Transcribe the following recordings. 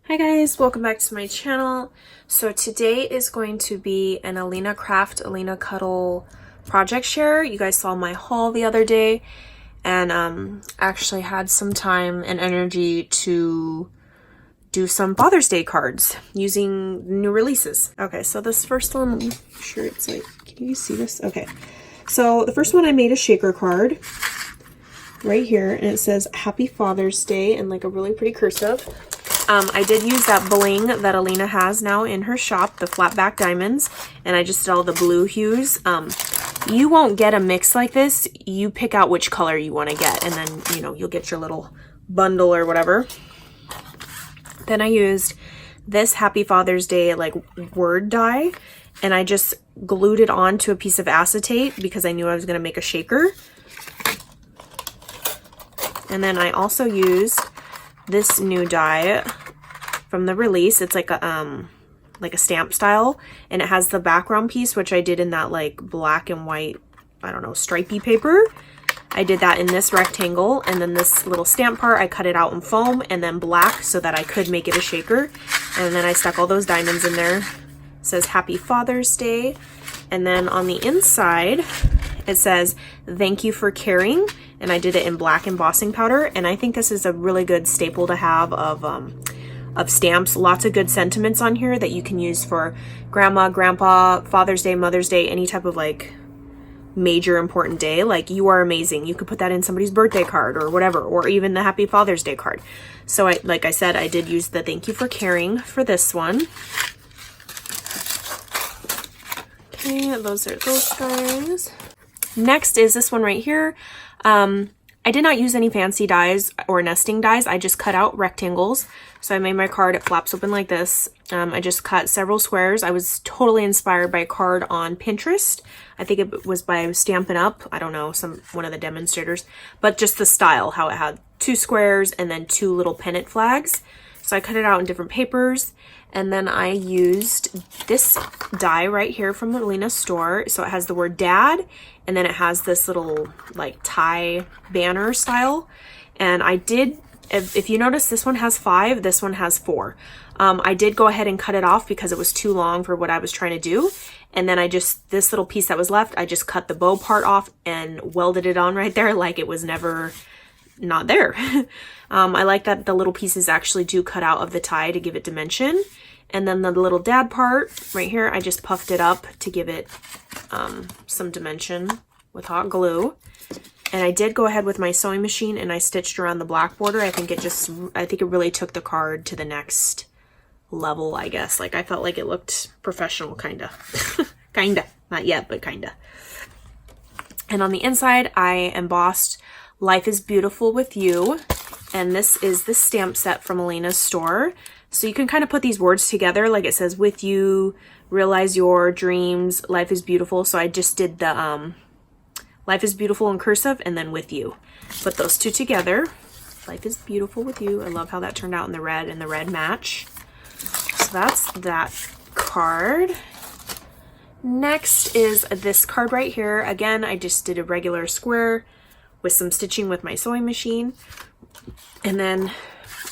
Hi guys, welcome back to my channel. So today is going to be an ALINACRAFT Alina Cuddle project share. You guys saw my haul the other day and actually had some time and energy to do some Father's Day cards using new releases. Okay, so this first one, I'm sure it's like, can you see this? Okay, so the first one I made a shaker card right here and it says Happy Father's Day in like a really pretty cursive. I did use that bling that Alina has now in her shop, the flat back diamonds, and I just did all the blue hues. You won't get a mix like this. You pick out which color you want to get, and then, you know, you'll get your little bundle or whatever. Then I used this Happy Father's Day, like, word die, and I just glued it onto a piece of acetate because I knew I was going to make a shaker. And then I also used this new die from the release. It's like a stamp style, and it has the background piece, which I did in that like black and white, I don't know, stripey paper. I did that in this rectangle, and then this little stamp part I cut it out in foam and then black so that I could make it a shaker. And then I stuck all those diamonds in there. It says Happy Father's Day, and then on the inside it says thank you for caring, and I did it in black embossing powder. And I think this is a really good staple to have of stamps. Lots of good sentiments on here that you can use for grandma, grandpa, Father's Day, Mother's Day, any type of like major important day. Like, you are amazing. You could put that in somebody's birthday card or whatever, or even the Happy Father's Day card. So like I said, I did use the thank you for caring for this one. Okay, those are those guys. Next is this one right here. I did not use any fancy dies or nesting dies. I just cut out rectangles. So I made my card, it flaps open like this. I just cut several squares. I was totally inspired by a card on Pinterest. I think it was by Stampin' Up. I don't know, one of the demonstrators. But just the style, how it had 2 squares and then 2 little pennant flags. So I cut it out in different papers. And then I used this die right here from Alina's store. So it has the word dad, and then it has this little like tie banner style. And I did, if you notice, this one has 5, this one has 4. I did go ahead and cut it off because it was too long for what I was trying to do. And then this little piece that was left, I just cut the bow part off and welded it on right there like it was never not there. I like that the little pieces actually do cut out of the tie to give it dimension. And then the little dad part right here, I just puffed it up to give it some dimension with hot glue. And I did go ahead with my sewing machine and I stitched around the black border. I think it really took the card to the next level, I guess. Like, I felt like it looked professional, kinda. Kinda. Not yet, but kinda. And on the inside, I embossed Life is Beautiful with You. And this is the stamp set from Alina's store. So you can kind of put these words together, like it says with you, realize your dreams, life is beautiful. So I just did the life is beautiful in cursive and then with you. Put those two together. Life is beautiful with you. I love how that turned out in the red, and the red match. So that's that card. Next is this card right here. Again, I just did a regular square with some stitching with my sewing machine. And then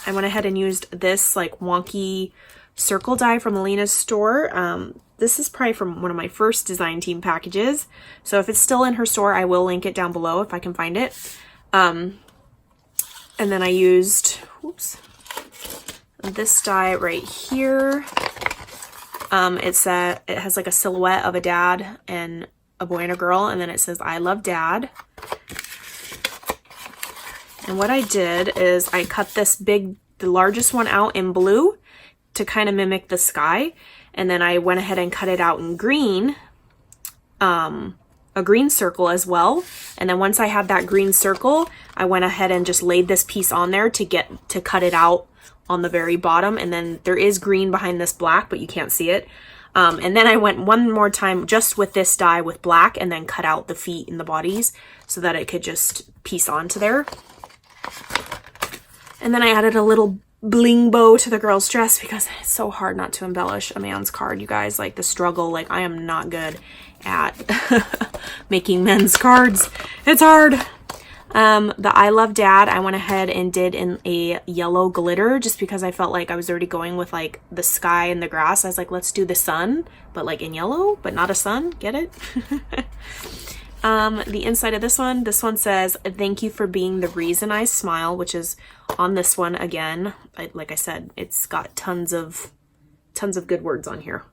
I went ahead and used this like wonky circle die from Alina's store. This is probably from one of my first design team packages. So if it's still in her store, I will link it down below if I can find it. And then I used, this die right here. It has like a silhouette of a dad and a boy and a girl, and then it says I love dad. And what I did is I cut the largest one out in blue to kind of mimic the sky. And then I went ahead and cut it out in green, a green circle as well. And then once I had that green circle, I went ahead and just laid this piece on there to cut it out on the very bottom. And then there is green behind this black, but you can't see it. And then I went one more time just with this die with black and then cut out the feet and the bodies so that it could just piece onto there. And then I added a little bling bow to the girl's dress because it's so hard not to embellish a man's card, you guys. Like, the struggle, like, I am not good at making men's cards. It's hard. The I Love Dad, I went ahead and did in a yellow glitter just because I felt like I was already going with like the sky and the grass. I was like, let's do the sun, but like in yellow, but not a sun. Get it? The inside of this one says, thank you for being the reason I smile, which is on this one again. Like I said, it's got tons of good words on here.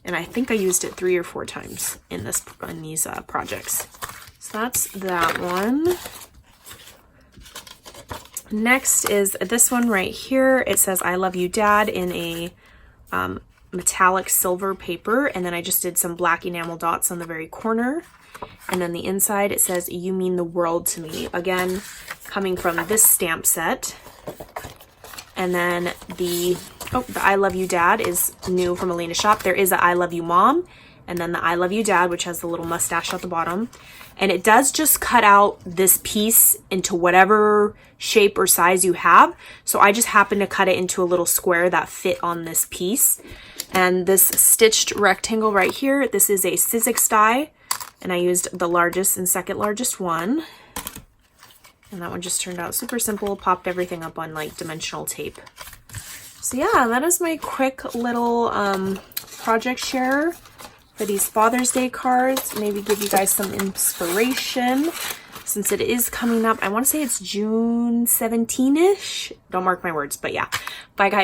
And I think I used it 3 or 4 times in these projects. So that's that one. Next is this one right here. It says, I love you, Dad, in a metallic silver paper. And then I just did some black enamel dots on the very corner. And then the inside, it says, you mean the world to me. Again, coming from this stamp set. And then the I Love You Dad is new from Alina Shop. There is a I Love You Mom, and then the I Love You Dad, which has the little mustache at the bottom. And it does just cut out this piece into whatever shape or size you have. So I just happened to cut it into a little square that fit on this piece. And this stitched rectangle right here, this is a Sizzix die, and I used the largest and second largest one. And that one just turned out super simple, popped everything up on like dimensional tape. So yeah, that is my quick little project share for these Father's Day cards. Maybe give you guys some inspiration since it is coming up. I want to say it's June 17-ish. Don't mark my words, but yeah. Bye guys.